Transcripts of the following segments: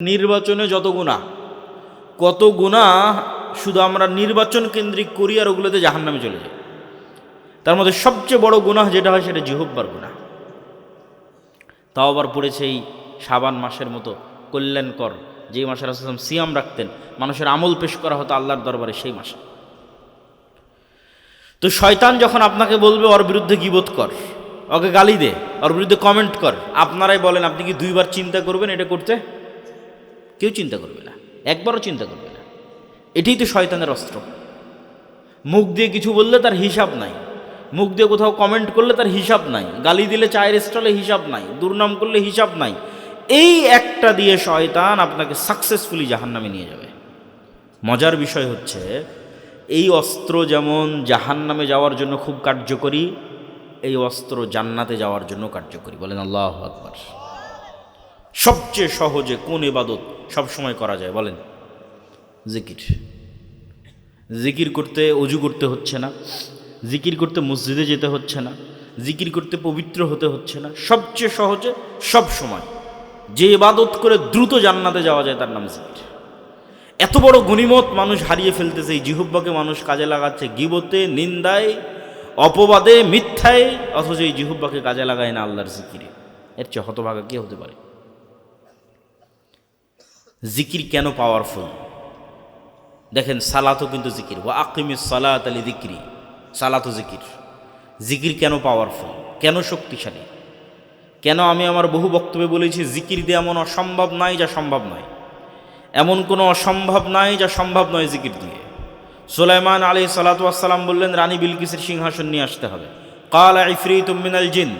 নির্বাচনে যত গুনাহ, কত গুনাহ শুধু আমরা নির্বাচন কেন্দ্রিক করি আর ওগুলোতে জাহান্নামে চলে যাই। তার মধ্যে সবচেয়ে বড় গুনাহ যেটা হয় সেটা জিহ্বার গুনাহ। তাও আবার পড়েছে এই শাবান মাসের মতো কল্যাণকর, যেই মাসে রাসূল সাল্লাল্লাহু আলাইহি ওয়াসাল্লাম সিয়াম রাখতেন, মানুষের আমল পেশ করা হতো আল্লাহর দরবারে সেই মাসে। তো শয়তান যখন আপনাকে বলবে ওর বিরুদ্ধে গীবত কর, ওকে গালি দে, ওর বিরুদ্ধে কমেন্ট কর, আপনারাই বলেন আপনি কি দুইবার চিন্তা করবেন এটা করতে? কেউ চিন্তা করবে না, একবারও চিন্তা করবে না। এটাই তো শয়তানের অস্ত্র। মুখ দিয়ে কিছু বললে তার হিসাব নাই, মুখ দিয়ে কোথাও কমেন্ট করলে তার হিসাব নাই, গালি দিলে চায়ের স্টলে হিসাব নাই, দুর্নাম করলে হিসাব নাই। এই একটা দিয়ে শয়তান আপনাকে সাকসেসফুলি জাহান্নামে নিয়ে যাবে। মজার বিষয় হচ্ছে এই অস্ত্র যেমন জাহান্নামে যাওয়ার জন্য খুব কার্যকরী, এই অস্ত্র জান্নাতে যাওয়ার জন্য কার্যকরী। বলেন আল্লাহু আকবার। সবচেয়ে সহজে কোন ইবাদত সবসময় করা যায় বলেন? জিকির। জিকির করতে অজু করতে হচ্ছে না, জিকির করতে মসজিদে যেতে হচ্ছে না, জিকির করতে পবিত্র হতে হচ্ছে না। সবচেয়ে সহজে সব সময় যে ইবাদত করে দ্রুত জান্নাতে যাওয়া যায় তার নাম জিকির। এত বড় গনিমত মানুষ হারিয়ে ফেলতেছে, এই জিহ্বাকে মানুষ কাজে লাগাচ্ছে গীবতে, নিন্দায়, অপবাদে, মিথ্যায়, অথচ এই জিহ্বাকে কাজে লাগায় না আল্লাহর জিকিরে। এর চেয়ে হতভাগা কে হতে পারে? জিকির কেন পাওয়ারফুল দেখেন, সালাতও কিন্তু জিকির। ওয়া আকিমিস সালাত লিযিকরি, সালাতও জিকির। জিকির কেন পাওয়ারফুল, কেন শক্তিশালী, কেন আমি আমার বহু বক্তব্যে বলেছি জিকির দিয়ে এমন অসম্ভব নাই যা সম্ভব নয়, এমন কোনো অসম্ভব নাই যা সম্ভব নয় জিকির দিয়ে। সুলাইমান আলাইহিস সালাতু ওয়াস সালাম বললেন রানী বিলকিসের সিংহাসন নিয়ে আসতে হবে। ক্বালা ইফরিতুম মিনাল জিন,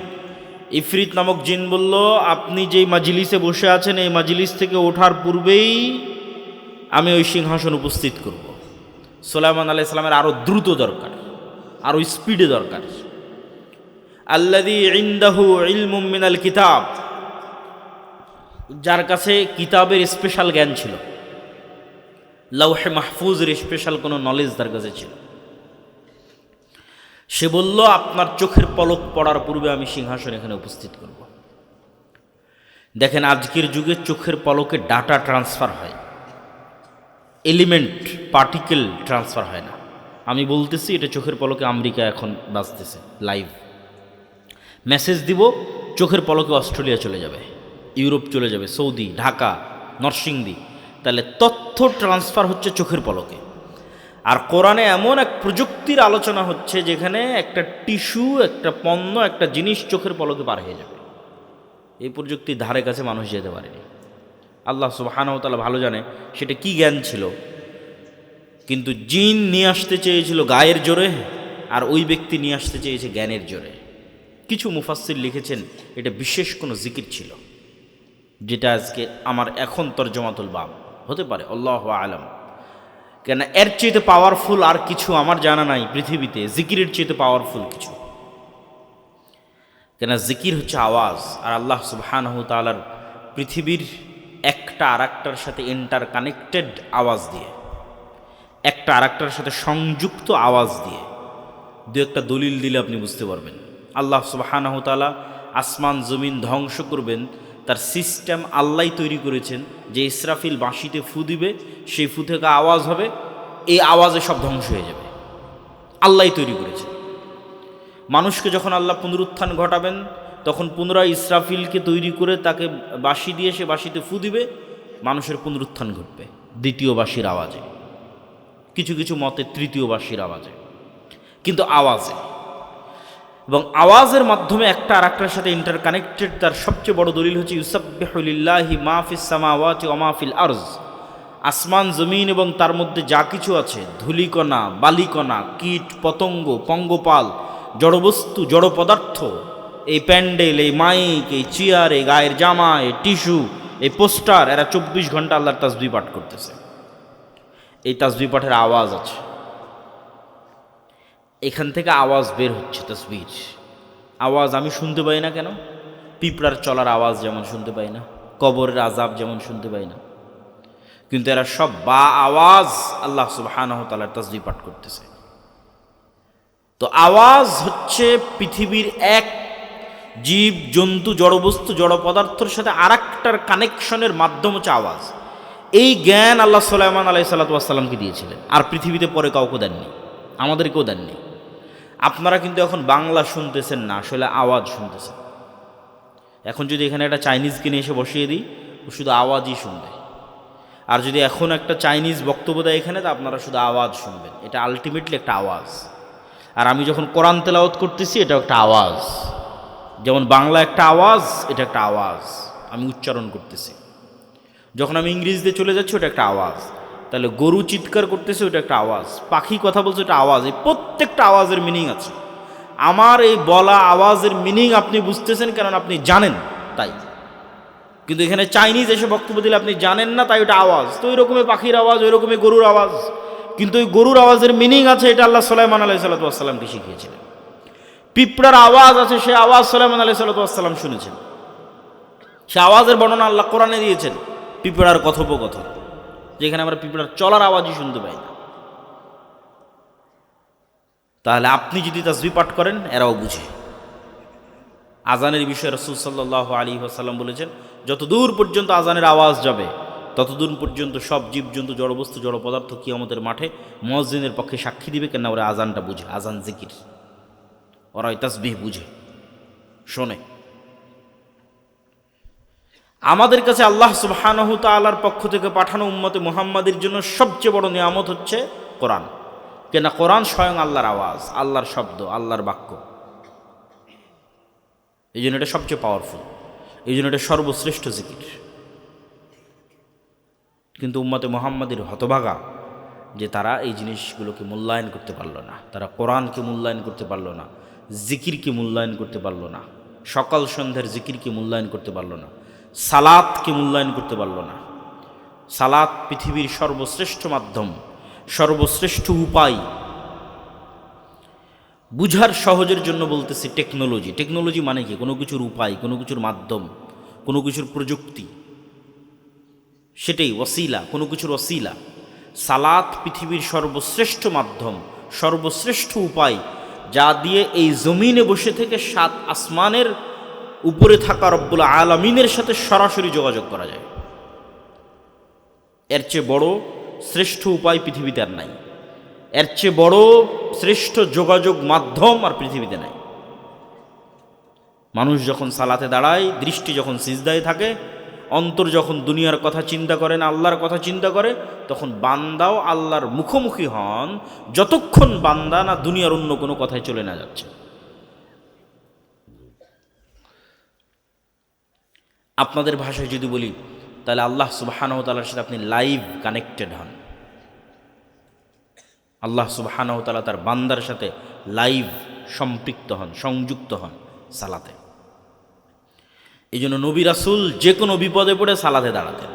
ইফরিত নামক জিন বলল আপনি যেই মাজলিসে বসে আছেন এই মাজলিস থেকে ওঠার পূর্বেই আমি ওই সিংহাসন উপস্থিত করব। সুলাইমান আলাইহিস সালামের আরও দ্রুত দরকার, আরও স্পিডে দরকার। আল্লাযী ইনদাহু ইলমুম মিনাল কিতাব, যার কাছে কিতাবের স্পেশাল জ্ঞান ছিল, লাওহে মাহফুজের স্পেশাল কোনো নলেজ তার কাছে ছিল। সে বলল আপনার চোখের পলক পড়ার পূর্বে আমি সিংহাসন এখানে উপস্থিত করব। দেখেন আজকের যুগে চোখের পলকে ডাটা ট্রান্সফার হয়, এলিমেন্ট পার্টিকেল ট্রান্সফার হয় না। আমি বলতেছি এটা চোখের পলকে আমেরিকা এখন বাজতেছে লাইভ। মেসেজ দিব, চোখের পলকে অস্ট্রেলিয়া চলে যাবে, ইউরোপ চলে যাবে, সৌদি, ঢাকা, নরসিংদী। তাহলে তথ্য ট্রান্সফার হচ্ছে চোখের পলকে। আর কোরআনে এমন এক প্রযুক্তির আলোচনা হচ্ছে যেখানে একটা টিস্যু, একটা পণ্য, একটা জিনিস চোখের পলকে পার হয়ে যাবে। এই প্রযুক্তির ধারে কাছে মানুষ যেতে পারেনি। আল্লাহ সুবহানাহু ওয়া তাআলা ভালো জানে সেটা কি জ্ঞান ছিল, কিন্তু জিন নিয়ে আসতে চেয়েছিল গায়ের জোরে, আর ওই ব্যক্তি নিয়ে আসতে চেয়েছে জ্ঞানের জোরে। কিছু মুফাসসির লিখেছেন এটা বিশেষ কোনো জিকির ছিল, যেটা আজকে আমার এখন তরজমাতুল বাব হতে পারে, আল্লাহু আ'লাম। কেন এর চেয়ে পাওয়ারফুল আর কিছু আমার জানা নাই পৃথিবীতে, জিকিরের চেয়ে পাওয়ারফুল কিছু। কেন জিকির হচ্ছে আওয়াজ, আর আল্লাহ সুবহানাহু ওয়া তাআলার পৃথিবীর একটা আরেকটার সাথে ইন্টার কানেক্টেড আওয়াজ দিয়ে, একটা আরেকটার সাথে সংযুক্ত আওয়াজ দিয়ে। দু একটা দলিল দিলে আপনি বুঝতে পারবেন। আল্লাহ সুবহানাহু ওয়া তাআলা আসমান জমিন ধ্বংস করবেন, তার সিস্টেম আল্লাহই তৈরি করেছেন। যে ইসরাফিল বাঁশিতে ফু দিবে, সেই ফু থেকে আওয়াজ হবে, এই আওয়াজে সব ধ্বংস হয়ে যাবে। আল্লাহই তৈরি করেছেন। মানুষকে যখন আল্লাহ পুনরুত্থান ঘটাবেন, তখন পুনরায় ইসরাফিলকে তৈরি করে তাকে বাঁশি দিয়ে সে বাঁশিতে ফু দিবে, মানুষের পুনরুত্থান ঘটবে দ্বিতীয় বাঁশির আওয়াজে, কিছু কিছু মতে তৃতীয় বাঁশির আওয়াজে, কিন্তু আওয়াজে। এবং আওয়াজের মাধ্যমে একটা আর একটার সাথে ইন্টারকানেক্টেড। তার সবচেয়ে বড় দলিল হচ্ছে ইউসাব্বিহু লিল্লাহি মা ফিস সামাওয়াতি ওয়া মা ফিল আরজ, আসমান জমিন এবং তার মধ্যে যা কিছু আছে, ধূলিকণা, বালিকণা, কীট পতঙ্গ, পঙ্গপাল, জড়বস্তু, জড় পদার্থ, এই প্যান্ডেল, এই মাইক, এই চেয়ার, এই গায়ের জামা, এই টিস্যু, এই পোস্টার, এরা 24 ঘন্টা আল্লাহর তাসবিহ পাঠ করতেছে। এই তাসবিহ পাঠের আওয়াজ আছে, এখান থেকে আওয়াজ বের হচ্ছে, তাসবিহ আওয়াজ। আমি শুনতে পাই না কেন? পিঁপড়ার চলার আওয়াজ যেমন শুনতে পাই না, কবরের আযাব যেমন শুনতে পাই না, কিন্তু এরা সব বা আওয়াজ আল্লাহ সুবহানাহু ওয়া তাআলার তাসবিহ পাঠ করতেছে। তো আওয়াজ হচ্ছে পৃথিবীর এক জীব জন্তু জড়বস্তু জড় পদার্থের সাথে আরেকটার কানেকশনের মাধ্যম হচ্ছে আওয়াজ। এই জ্ঞান আল্লাহ সুলাইমান আলাইহিস সালামকে দিয়েছিলেন, আর পৃথিবীতে পরে কাউকে দেননি, আমাদেরকেও দেননি। আপনারা কিন্তু এখন বাংলা শুনতেছেন না, আসলে আওয়াজ শুনতেছেন। এখন যদি এখানে একটা চাইনিজকে নিয়ে এসে বসিয়ে দিই, ও শুধু আওয়াজই শুনবে। আর যদি এখন একটা চাইনিজ বক্তব্য দেয় এখানে, তো আপনারা শুধু আওয়াজ শুনবেন। এটা আলটিমেটলি একটা আওয়াজ। আর আমি যখন কোরআন তেলাওয়াত করতেছি, এটা একটা আওয়াজ। যেমন বাংলা একটা আওয়াজ, এটা একটা আওয়াজ, আমি উচ্চারণ করতেছি। যখন আমি ইংরেজিতে চলে যাচ্ছি, ওটা একটা আওয়াজ। তাহলে গরু চিৎকার করতেছে, ওটা একটা আওয়াজ। পাখি কথা বলছে, ওটা আওয়াজ। এই প্রত্যেকটা আওয়াজের মিনিং আছে। আমার এই বলা আওয়াজের মিনিং আপনি বুঝতেছেন, কারণ আপনি জানেন তাই। কিন্তু এখানে চাইনিজ এসে বক্তব্য দিলে আপনি জানেন না, তাই ওটা আওয়াজ। তো ওই রকমের পাখির আওয়াজ, ওই রকমের গরুর আওয়াজ। কিন্তু ওই গরুর আওয়াজের মিনিং আছে, এটা আল্লাহ সুলাইমান আলাইহিস সালামকে শিখিয়েছিলেন। পিঁপড়ার আওয়াজ আছে, সে আওয়াজ সুলাইমান আলাইহিস সালাম শুনেছেন। সে আওয়াজের বর্ণনা আল্লাহ কোরআনে দিয়েছেন। পিঁপড়ার কথোপকথন, যেখানে আমরা পিঁপড়ার চলার আওয়াজই শুনতে পাই না। তাহলে আপনি যদি তাসবিহ পাঠ করেন, এরাও বুঝে। আজানের বিষয়ে রাসূল সাল্লাল্লাহু আলাইহি ওয়াসাল্লাম বলেছেন, যত দূর পর্যন্ত আজানের আওয়াজ যাবে, ততদূর পর্যন্ত সব জীবজন্তু জড়বস্তু জড় পদার্থ কিয়ামতের মাঠে মুয়াজ্জিনের পক্ষে সাক্ষী দিবে, কেন ওরা আজানটা বুঝে। আজান জিকির, ওরা ওই তাসবিহ বুঝে, শোনে। আমাদের কাছে আল্লাহ সুবহানাহু তাআলার পক্ষ থেকে পাঠানো উম্মতে মুহাম্মাদের জন্য সবচেয়ে বড় নিয়ামত হচ্ছে কোরআন। কেন কোরআন স্বয়ং আল্লাহর আওয়াজ, আল্লাহর শব্দ, আল্লাহর বাক্য। এই জন্য এটা সবচেয়ে পাওয়ারফুল, এই জন্য এটা সর্বশ্রেষ্ঠ জিকির। কিন্তু উম্মতে মুহাম্মাদের হতভাগা যে তারা এই জিনিসগুলোকে মূল্যায়ন করতে পারলো না। তারা কোরআনকে মূল্যায়ন করতে পারলো না, জিকিরকে মূল্যায়ন করতে পারলো না, সকাল সন্ধ্যার জিকিরকে মূল্যায়ন করতে পারলো না, সালাতকে মূল্যায়ন করতে পারলো না। সালাত পৃথিবীর সর্বশ্রেষ্ঠ মাধ্যম, সর্বশ্রেষ্ঠ উপায়। বুঝার সহজের জন্য বলতেছি টেকনোলজি। টেকনোলজি মানে কি? কোনো কিছুর উপায়, কোনো কিছুর মাধ্যম, কোনো কিছুর প্রযুক্তি, সেটাই ওসিলা, কোনো কিছুর ওসিলা। সালাত পৃথিবীর সর্বশ্রেষ্ঠ মাধ্যম, সর্বশ্রেষ্ঠ উপায়, যা দিয়ে এই জমিনে বসে থেকে 7 আসমানের উপরে থাকা রব্বুল আলামিনের সাথে সরাসরি যোগাযোগ করা যায়। এর চেয়ে বড় শ্রেষ্ঠ উপায় পৃথিবীতে আর নাই। এর চেয়ে বড় শ্রেষ্ঠ যোগাযোগ মাধ্যম আর পৃথিবীতে নাই। মানুষ যখন সালাতে দাঁড়ায়, দৃষ্টি যখন সিজদায় থাকে, অন্তর যখন দুনিয়ার কথা চিন্তা করে না, আল্লাহর কথা চিন্তা করে, তখন বান্দাও আল্লাহর মুখোমুখি হন, যতক্ষণ বান্দা না দুনিয়ার অন্য কোনো কথায় চলে না যাচ্ছে। আপনাদের ভাষায় যদি বলি, তাহলে আল্লাহ সুবহানাহু ওয়া তাআলার সাথে আপনি লাইভ কানেক্টেড হন। আল্লাহ সুবহানাহু ওয়া তাআলা তার বান্দার সাথে লাইভ সম্পৃক্ত হন, সংযুক্ত হন সালাতে। এই জন্য নবী রাসূল যে কোনো বিপদে পড়ে সালাতে দাঁড়াতেন,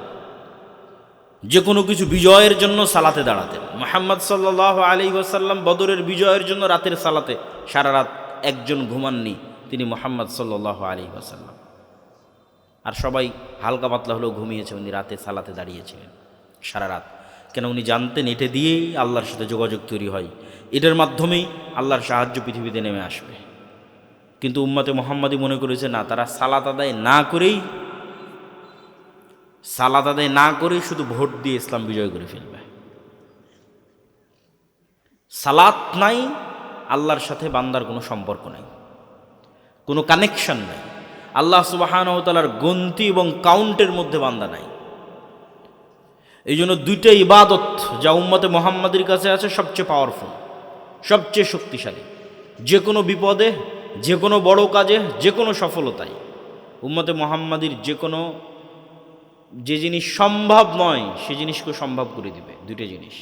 যে কোনো কিছু বিজয়ের জন্য সালাতে দাঁড়াতেন। মুহাম্মদ সাল্লাল্লাহু আলাইহি ওয়াসাল্লাম বদরের বিজয়ের জন্য রাতের সালাতে সারা রাত একজন ঘুমাননি, তিনি মুহাম্মদ সাল্লাল্লাহু আলাইহি ওয়াসাল্লাম। আর সবাই হালকা পাতলা হলেও ঘুমিয়েছে, উনি রাতে সালাতে দাঁড়িয়েছিলেন সারা রাত। কেন? উনি জানতেন এটা দিয়েই আল্লাহর সাথে যোগাযোগ তৈরি হয়, এটার মাধ্যমেই আল্লাহর সাহায্য পৃথিবীতে নেমে আসবে। কিন্তু উম্মতে মুহাম্মাদি মনে করেছে না, তারা সালাত আদায় না করেই শুধু ভোট দিয়ে ইসলাম বিজয় করে ফেলবে। সালাত নাই, আল্লাহর সাথে বান্দার কোনো সম্পর্ক নাই, কোনো কানেকশন নাই। আল্লাহ সুবহানাহু ওয়া তাআলার গন্তি এবং কাউন্টের মধ্যে বান্দা নাই। এই জন্য দুইটা ইবাদত যা উম্মতে মুহাম্মাদির কাছে আছে সবচেয়ে পাওয়ারফুল, সবচেয়ে শক্তিশালী। যে কোনো বিপদে, যে কোনো বড় কাজে, যে কোনো সফলতায় উম্মতে মুহাম্মাদির যে জিনিস সম্ভব নয়, সে জিনিসকে সম্ভব করে দিবে। দুইটা জিনিস,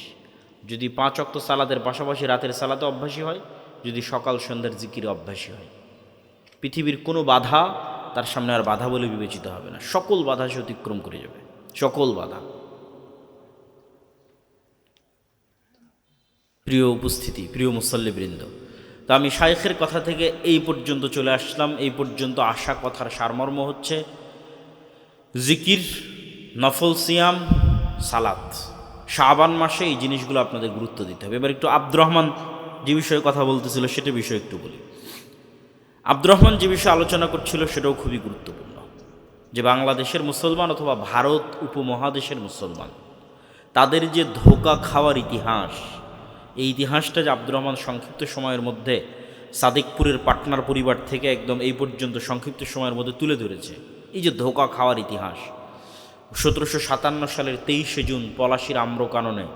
যদি 5 ওয়াক্ত সালাতের পাশাপাশি রাতের সালাতে অভ্যাসী হয়, যদি সকাল সন্ধ্যার জিকিরে অভ্যাসী হয়, পৃথিবীর কোনো বাধা তার সামনে আর বাধা বলে বিবেচিত হবে না। সকল বাধা সে অতিক্রম করে যাবে, সকল বাধা। প্রিয় উপস্থিতি, প্রিয় মুসল্লিবৃন্দ, তো আমি শাইখের কথা থেকে এই পর্যন্ত চলে আসলাম। এই পর্যন্ত আসা কথার সারমর্ম হচ্ছে জিকির, নফল সিয়াম, সালাত। শাবান মাসে এই জিনিসগুলো আপনাদের গুরুত্ব দিতে হবে। এবার একটু আব্দুর রহমান যে বিষয়ে কথা বলতেছিল সেটা বিষয়ে একটু বলি। আব্দুর রহমান যে বিষয়ে আলোচনা করছিল সেটাও খুবই গুরুত্বপূর্ণ, যে বাংলাদেশের মুসলমান অথবা ভারত উপমহাদেশের মুসলমান তাদের যে ধোঁকা খাওয়ার ইতিহাস, এই ইতিহাসটা যে আব্দুর রহমান সংক্ষিপ্ত সময়ের মধ্যে সাদিকপুরের পাটনার পরিবার থেকে একদম এই পর্যন্ত সংক্ষিপ্ত সময়ের মধ্যে তুলে ধরেছে। এই যে ধোঁকা খাওয়ার ইতিহাস, 1757 সালের 23শে জুন পলাশির আম্রকাননে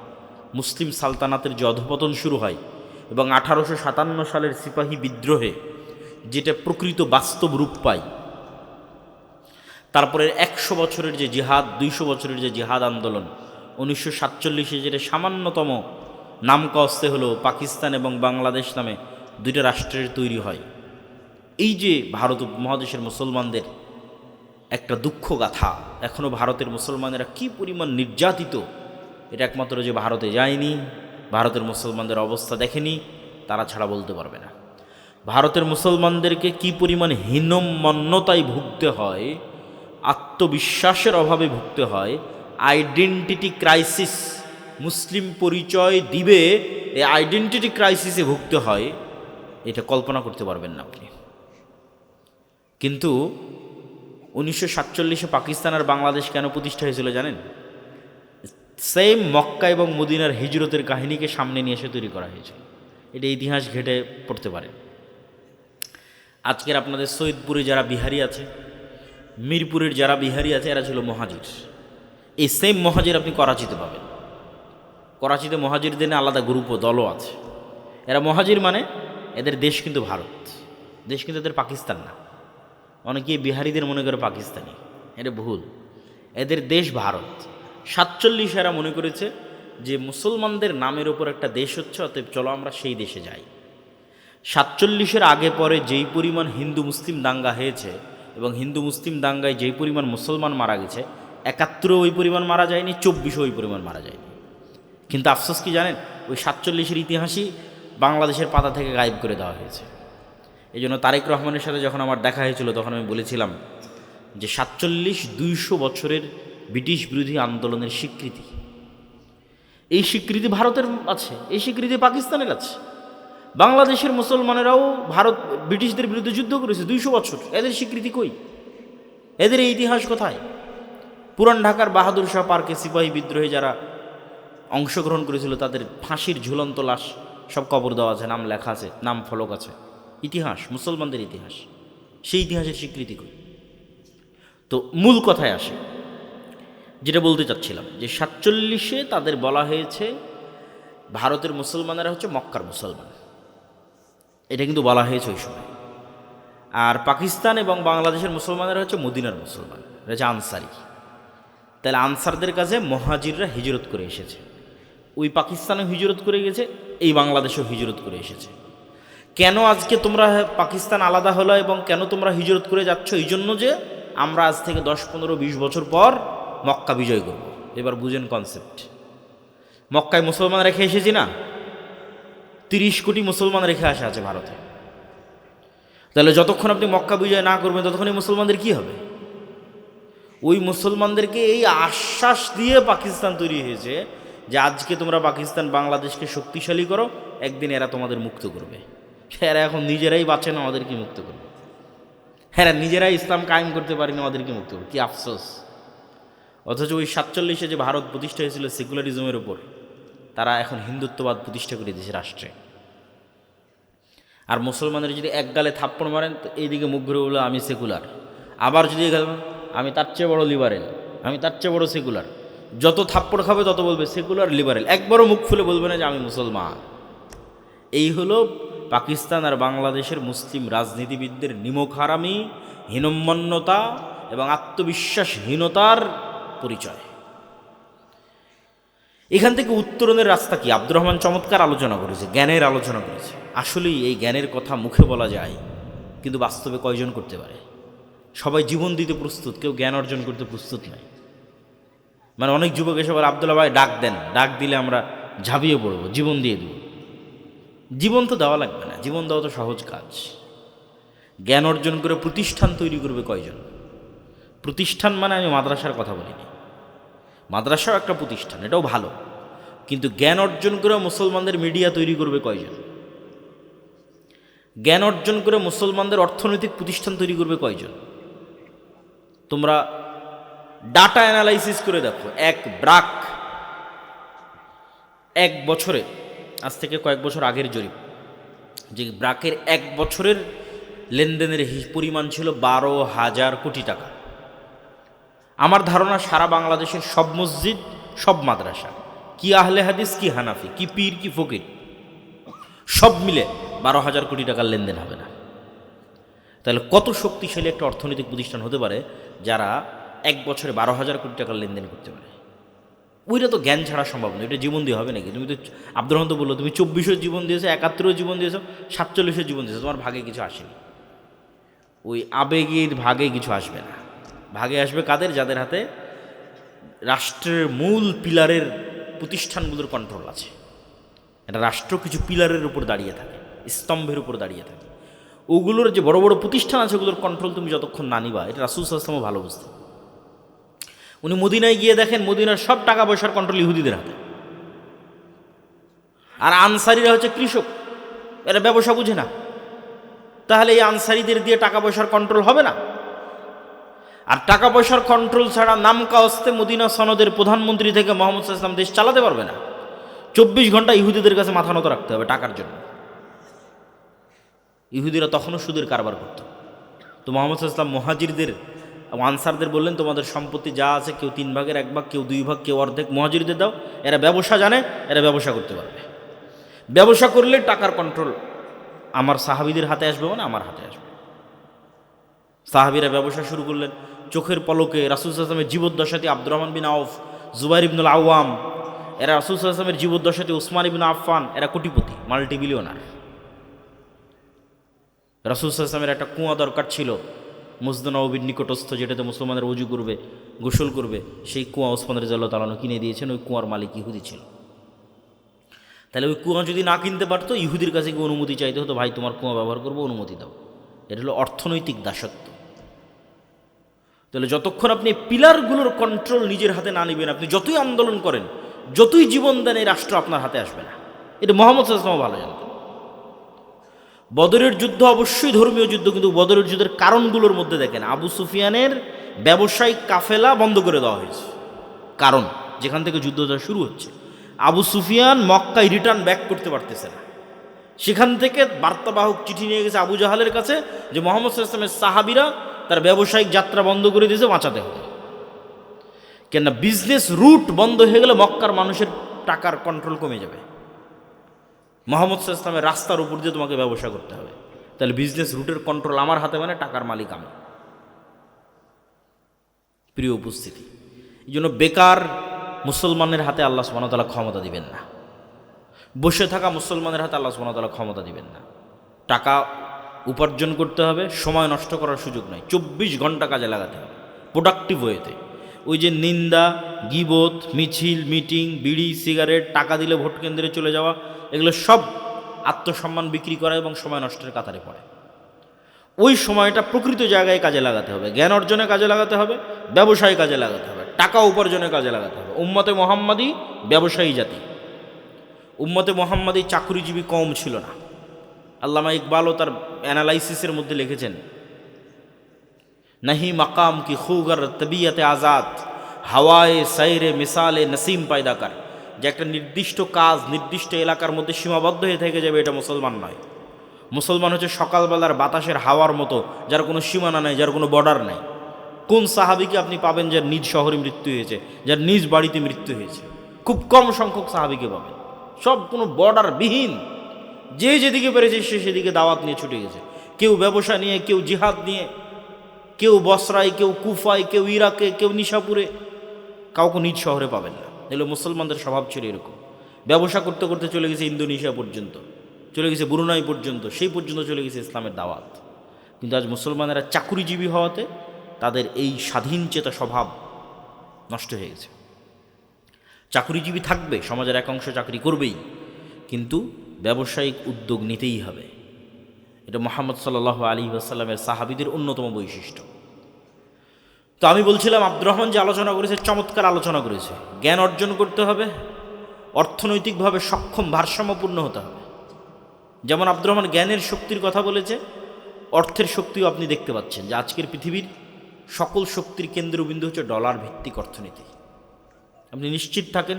মুসলিম সালতানাতের যে অধঃপতন শুরু হয় এবং 1857 সালের সিপাহী বিদ্রোহে যেটা প্রকৃত বাস্তব রূপ পায়, তারপরে 100 বছরের যে জিহাদ, 200 বছরের যে জিহাদ আন্দোলন, 1947 যেটা সামান্যতম নামকাস্তে হলো পাকিস্তান এবং বাংলাদেশ নামে দুইটা রাষ্ট্রের তৈরি হয়। এই যে ভারত উপমহাদেশের মুসলমানদের একটা দুঃখ গাথা, এখনও ভারতের মুসলমানেরা কি পরিমাণ নির্যাতিত, এটা একমাত্র যে ভারতে যায়নি, ভারতের মুসলমানদের অবস্থা দেখেনি, তারা ছাড়া বলতে পারবে না। ভারতের মুসলমানদেরকে কি পরিমাণ হীনম্মন্যতায় ভুগতে হয়, আত্মবিশ্বাসের অভাবে ভুগতে হয়, আইডেন্টিটি ক্রাইসিস, মুসলিম পরিচয় দিবে এই আইডেন্টিটি ক্রাইসিসে ভুগতে হয়, এটা কল্পনা করতে পারবেন না আপনি। কিন্তু 1947 পাকিস্তান আর বাংলাদেশ কেন প্রতিষ্ঠা হয়েছিল জানেন? সেম মক্কা এবং মদিনার হিজরতের কাহিনীকে সামনে নিয়ে এসে তৈরি করা হয়েছিল। এটা ইতিহাস ঘেটে পড়তে পারেন। আজকের আপনাদের সৈয়দপুরে যারা বিহারি আছে, মিরপুরের যারা বিহারি আছে, এরা ছিল মহাজির। এই সেম মহাজির আপনি করাচিতে পাবেন। করাচিতে মহাজিরদের আলাদা গ্রুপ ও দলও আছে। এরা মহাজির মানে এদের দেশ কিন্তু ভারত, দেশ কিন্তু এদের পাকিস্তান না। অনেকেই বিহারিদের মনে করে পাকিস্তানি, এটা ভুল। এদের দেশ ভারত। 47 এরা মনে করেছে যে মুসলমানদের নামের ওপর একটা দেশ হচ্ছে, অতএব চলো আমরা সেই দেশে যাই। 47 আগে পরে যেই পরিমাণ হিন্দু মুসলিম দাঙ্গা হয়েছে এবং হিন্দু মুসলিম দাঙ্গায় যেই পরিমাণ মুসলমান মারা গেছে, 71 ওই পরিমাণ মারা যায়নি, 24 ওই পরিমাণ মারা যায়নি। কিন্তু আফসোস কি জানেন? ওই 47 ইতিহাসই বাংলাদেশের পাতা থেকে গায়েব করে দেওয়া হয়েছে। এই জন্য তারেক রহমানের সাথে যখন আমার দেখা হয়েছিল তখন আমি বলেছিলাম যে 47 200 বছরের ব্রিটিশ বিরোধী আন্দোলনের স্বীকৃতি। এই স্বীকৃতি ভারতের আছে, এই স্বীকৃতি পাকিস্তানের আছে। বাংলাদেশের মুসলমানেরাও ভারত ব্রিটিশদের বিরুদ্ধে যুদ্ধ করেছে 200 বছর। এদের স্বীকৃতি কই? এদের এই ইতিহাস কোথায়? পুরান ঢাকার বাহাদুর শাহ পার্কে সিপাহী বিদ্রোহে যারা অংশগ্রহণ করেছিল তাদের ফাঁসির ঝুলন্ত লাশ সব কবর দেওয়া আছে, নাম লেখা আছে, নাম ফলক আছে। ইতিহাস, মুসলমানদের ইতিহাস, সেই ইতিহাসের স্বীকৃতি কই? তো মূল কথায় আসে, যেটা বলতে চাচ্ছিলাম যে 47 তাদের বলা হয়েছে ভারতের মুসলমানেরা হচ্ছে মক্কার মুসলমান, এটা কিন্তু বলা হয়েছে ওই সময়। আর পাকিস্তান এবং বাংলাদেশের মুসলমানেরা হচ্ছে মদিনার মুসলমান, এটা হচ্ছে আনসারি। তাহলে আনসারদের কাছে মহাজিররা হিজরত করে এসেছে। ওই পাকিস্তানেও হিজরত করে গেছে, এই বাংলাদেশেও হিজরত করে এসেছে। কেন আজকে তোমরা পাকিস্তান আলাদা হলো এবং কেন তোমরা হিজরত করে যাচ্ছ? এই জন্য যে আমরা আজ থেকে 10, 15, 20 বছর পর মক্কা বিজয় করব। এবার বুঝেন কনসেপ্ট। মক্কায় মুসলমান রেখে এসেছি না, 30 কোটি মুসলমান রেখে আসা আছে ভারতে। তাহলে যতক্ষণ আপনি মক্কা বিজয় না করবেন ততক্ষণ এই মুসলমানদের কী হবে? ওই মুসলমানদেরকে এই আশ্বাস দিয়ে পাকিস্তান তৈরি হয়েছে যে আজকে তোমরা পাকিস্তান বাংলাদেশকে শক্তিশালী করো, একদিন এরা তোমাদের মুক্ত করবে। এরা এখন নিজেরাই বাঁচে না, আমাদেরকে মুক্ত করবে। এরা নিজেরাই ইসলাম কায়েম করতে পারেনি, আমাদেরকে মুক্ত করবে। কি আফসোস! অথচ ওই 47 যে ভারত প্রতিষ্ঠা হয়েছিল সেকুলারিজমের উপর, তারা এখন হিন্দুত্ববাদ প্রতিষ্ঠা করে দিয়েছে রাষ্ট্রে। আর মুসলমানের যদি এক গালে থাপ্পড় মারেন তো এইদিকে মুখ ঘুরে বলে আমি সেকুলার, আবার যদি আমি তার চেয়ে বড় লিবারেল, আমি তার চেয়ে বড় সেকুলার। যত থাপ্পড় খাবে তত বলবে সেকুলার লিবারেল, একবারও মুখ খুলে বলবে না যে আমি মুসলমান। এই হলো পাকিস্তান আর বাংলাদেশের মুসলিম রাজনীতিবিদদের নিমক হারামি, হীনম্মন্যতা এবং আত্মবিশ্বাসহীনতার পরিচয়। এখান থেকে উত্তরণের রাস্তা কি? আব্দুর রহমান চমৎকার আলোচনা করেছে, জ্ঞানের আলোচনা করেছে। আসলেই এই জ্ঞানের কথা মুখে বলা যায়, কিন্তু বাস্তবে কয়জন করতে পারে? সবাই জীবন দিতে প্রস্তুত, কেউ জ্ঞান অর্জন করতে প্রস্তুত নয়। মানে অনেক যুবক এসে বলে আব্দুল্লাহ ভাই ডাক দেন, ডাক দিলে আমরা ঝাঁপিয়ে পড়ব, জীবন দিয়ে দেব। জীবন তো দেওয়া লাগবে না, জীবন দেওয়া তো সহজ কাজ। জ্ঞান অর্জন করে প্রতিষ্ঠান তৈরি করবে কয়জন? প্রতিষ্ঠান মানে আমি মাদ্রাসার কথা বলিনি, মাদ্রাসাও একটা প্রতিষ্ঠান, এটাও ভালো, কিন্তু জ্ঞান অর্জন করে মুসলমানদের মিডিয়া তৈরি করবে কয়জন? জ্ঞান অর্জন করে মুসলমানদের অর্থনৈতিক প্রতিষ্ঠান তৈরি করবে কয়জন? তোমরা ডাটা অ্যানালাইসিস করে দেখো, এক ব্রাক এক বছরে, আজ থেকে কয়েক বছর আগের জরিপ, যে ব্রাকের এক বছরের লেনদেনের পরিমাণ ছিল 12,000 কোটি টাকা। আমার ধারণা সারা বাংলাদেশের সব মসজিদ, সব মাদ্রাসা, কি আহলে হাদিস, কি হানাফি, কি পীর, কি ফকির, সব মিলে 12,000 কোটি টাকার লেনদেন হবে না। তাহলে কত শক্তিশালী একটা অর্থনৈতিক প্রতিষ্ঠান হতে পারে যারা এক বছরে 12,000 কোটি টাকার লেনদেন করতে পারে? ওইটা তো জ্ঞান ছাড়া সম্ভব নয়, এটা জীবন দিয়ে হবে নাকি? তুমি তো আব্দুর রহমান তো বললো তুমি 24 জীবন দিয়েছো, 71 জীবন দিয়েছো, 47 জীবন দিয়েছো, তোমার ভাগে কিছু আসেনি। ওই আবেগের ভাগে কিছু আসবে না। ভাগে আসবে কাদের? যাদের হাতে রাষ্ট্রের মূল পিলারের প্রতিষ্ঠানগুলোর কন্ট্রোল আছে। এটা রাষ্ট্র কিছু পিলারের উপর দাঁড়িয়ে থাকে, স্তম্ভের উপর দাঁড়িয়ে থাকে। ওগুলোর যে বড় বড় প্রতিষ্ঠান আছে ওগুলোর কন্ট্রোল তুমি যতক্ষণ না নিবা, এটা রাসূল সাল্লাল্লাহু আলাইহি ওয়াসাল্লাম ভালো বুঝতেন। উনি মদিনায় গিয়ে দেখেন মদিনার সব টাকা পয়সার কন্ট্রোল ইহুদিদের হাতে, আর আনসারীরা হচ্ছে কৃষক, এরা ব্যবসা বুঝে না। তাহলে এই আনসারীদের দিয়ে টাকা পয়সার কন্ট্রোল হবে না? আর টাকা পয়সার কন্ট্রোল ছাড়া নামকা অস্তে মদিনা সনদের প্রধানমন্ত্রী থেকে মুহাম্মদ সাল্লাল্লাহু আলাইহি ওয়াসাল্লাম দেশ চালাতে পারবে না। 24 ঘন্টা ইহুদিদের কাছে মাথা নত রাখতে হবে টাকার জন্য। ইহুদিরা তখনও সুদের কারবার করত। তো মুহাম্মদ সাল্লাল্লাহু আলাইহি ওয়াসাল্লাম মুহাজিরদের, আনসারদের বললেন তোমাদের সম্পত্তি যা আছে কেউ 3 ভাগের 1 ভাগ, কেউ 2 ভাগ, কেউ অর্ধেক মুহাজিরদের দাও, এরা ব্যবসা জানে, এরা ব্যবসা করতে পারবে। ব্যবসা করলে টাকার কন্ট্রোল আমার সাহাবীদের হাতে আসবে, মানে আমার হাতে আসবে। সাহাবীরা ব্যবসা শুরু করলেন। চোখের পলকে রাসূল সাল্লাল্লাহু আলাইহি ওয়াসাল্লামের জীবদ্দশাতে আব্দুর রহমান বিন আউফ, জুবাইর ইবনুল আওয়াম, এরা রাসূল সাল্লাল্লাহু আলাইহি ওয়াসাল্লামের জীবদ্দশাতে উসমান ইবনে আফফান, এরা কোটিপতি, মাল্টিবিলিয়নার। রাসূল সাল্লাল্লাহু আলাইহি ওয়াসাল্লামের একটা কুয়া দরকার ছিল মসজিদ নববীর নিকটস্থ, যেটাতে মুসলমানদের ওযু করবে, গোসল করবে। সেই কুয়া ওসমান রাদিয়াল্লাহু তাআলা আনহু কিনে দিয়েছেন। ওই কুয়ার মালিক ইহুদি ছিল। তাহলে ওই কুয়া যদি না কিনতে পারতো, ইহুদির কাছে গিয়ে অনুমতি চাইতে হতো, ভাই তোমার কুয়া ব্যবহার করবো, অনুমতি দাও। এটা হলো অর্থনৈতিক দাসত্ব। তাহলে যতক্ষণ আপনি পিলারগুলোর কন্ট্রোল নিজের হাতে না নেবেন, আপনি যতই আন্দোলন করেন, যতই জীবন দেন, এই রাষ্ট্র আপনার হাতে আসবে না। এটা মুহাম্মদ সাল্লাল্লাহু আলাইহি ওয়াসাল্লাম ভালো জানতেন। বদরের যুদ্ধ অবশ্যই ধর্মীয় যুদ্ধ, কিন্তু বদরের যুদ্ধের কারণগুলোর মধ্যে দেখেন আবু সুফিয়ানের ব্যবসায়িক কাফেলা বন্ধ করে দেওয়া হয়েছে। কারণ যেখান থেকে যুদ্ধটা শুরু হচ্ছে, আবু সুফিয়ান মক্কায় রিটার্ন ব্যাক করতে পারতেছে না। সেখান থেকে বার্তাবাহক চিঠি নিয়ে গেছে আবু জাহালের কাছে যে মুহাম্মদ সাল্লাল্লাহু আলাইহি ওয়াসাল্লামের সাহাবীরা তার ব্যবসায়িক যাত্রা বন্ধ করে দিয়েছে, বাঁচাতে হবে। কেননা বিজনেস রুট বন্ধ হয়ে গেলে মক্কার মানুষের টাকার কন্ট্রোল কমে যাবে। মুহাম্মদ সাল্লাল্লাহু আলাইহি ওয়াসাল্লামের রাস্তার উপর দিয়ে তোমাকে ব্যবসা করতে হবে। তাহলে বিজনেস রুটের কন্ট্রোল আমার হাতে, মানে টাকার মালিক আমি। প্রিয় উপস্থিতি, এই জন্য বেকার মুসলমানের হাতে আল্লাহ সুবহানাহু ওয়া তাআলা ক্ষমতা দিবেন না। বসে থাকা মুসলমানের হাতে আল্লাহ সুবহানাহু ওয়া তাআলা ক্ষমতা দিবেন না। টাকা উপার্জন করতে হবে, সময় নষ্ট করার সুযোগ নাই, 24 ঘন্টা কাজে লাগাতে হবে প্রোডাক্টিভ ওয়েতে। ওই যে নিন্দা, গীবত, মিছিল, মিটিং, বিড়ি, সিগারেট, টাকা দিলে ভোট কেন্দ্রে চলে যাওয়া, এগুলো সব আত্মসম্মান বিক্রি করা এবং সময় নষ্টের কাতারে পড়ে। ওই সময়টা প্রকৃত জায়গায় কাজে লাগাতে হবে, জ্ঞান অর্জনে কাজে লাগাতে হবে, ব্যবসায় কাজে লাগাতে হবে, টাকা উপার্জনে কাজে লাগাতে হবে। উম্মতে মুহাম্মাদি ব্যবসায়ী জাতি, উম্মতে মুহাম্মাদি চাকরিজীবী কম ছিল না। আল্লামা ইকবালও তার অ্যানালাইসিসের মধ্যে লিখেছেন, নাহি মাকাম কি খুগর তবিয়তে আজাদ, হাওয়ায়ে সাইরে মিসালে নসিম পায়দাকার, যে একটা নির্দিষ্ট কাজ নির্দিষ্ট এলাকার মধ্যে সীমাবদ্ধ হয়ে থেকে যাবে, এটা মুসলমান নয়। মুসলমান হচ্ছে সকালবেলার বাতাসের হাওয়ার মতো, যার কোনো সীমানা নেই, যার কোনো বর্ডার নেই। কোন সাহাবিকে আপনি পাবেন যার নিজ শহরে মৃত্যু হয়েছে, যার নিজ বাড়িতে মৃত্যু হয়েছে? খুব কম সংখ্যক সাহাবিকে পাবেন। সব কোনো বর্ডার বিহীন, যে যেদিকে পেরেছে সে সেদিকে দাওয়াত নিয়ে ছুটে গেছে। কেউ ব্যবসা নিয়ে, কেউ জিহাদ নিয়ে, কেউ বসরায়, কেউ কুফায়, কেউ ইরাকে, কেউ নিশাপুরে, কাউকে নিজ শহরে পাবেন না। এগুলো মুসলমানদের স্বভাব ছিল এরকম। ব্যবসা করতে করতে চলে গেছে ইন্দোনেশিয়া পর্যন্ত, চলে গেছে ব্রুনাই পর্যন্ত, সেই পর্যন্ত চলে গেছে ইসলামের দাওয়াত। কিন্তু আজ মুসলমানেরা চাকুরিজীবী হওয়াতে তাদের এই স্বাধীন চেতা স্বভাব নষ্ট হয়ে গেছে। চাকুরিজীবী থাকবে, সমাজের এক অংশ চাকরি করবেই, কিন্তু ব্যবসায়িক উদ্যোগ নিতেই হবে। এটা মুহাম্মদ সাল্লাল্লাহু আলাইহি ওয়াসাল্লামের সাহাবীদের অন্যতম বৈশিষ্ট্য। তো আমি বলছিলাম আব্দুর রহমান যে আলোচনা করেছে, চমৎকার আলোচনা করেছে। জ্ঞান অর্জন করতে হবে, অর্থনৈতিকভাবে সক্ষম, ভারসাম্যপূর্ণ হতে হবে। যেমন আব্দুর রহমান জ্ঞানের শক্তির কথা বলেছে, অর্থের শক্তিও আপনি দেখতে পাচ্ছেন যে আজকের পৃথিবীর সকল শক্তির কেন্দ্রবিন্দু হচ্ছে ডলার ভিত্তিক অর্থনীতি। আপনি নিশ্চিত থাকেন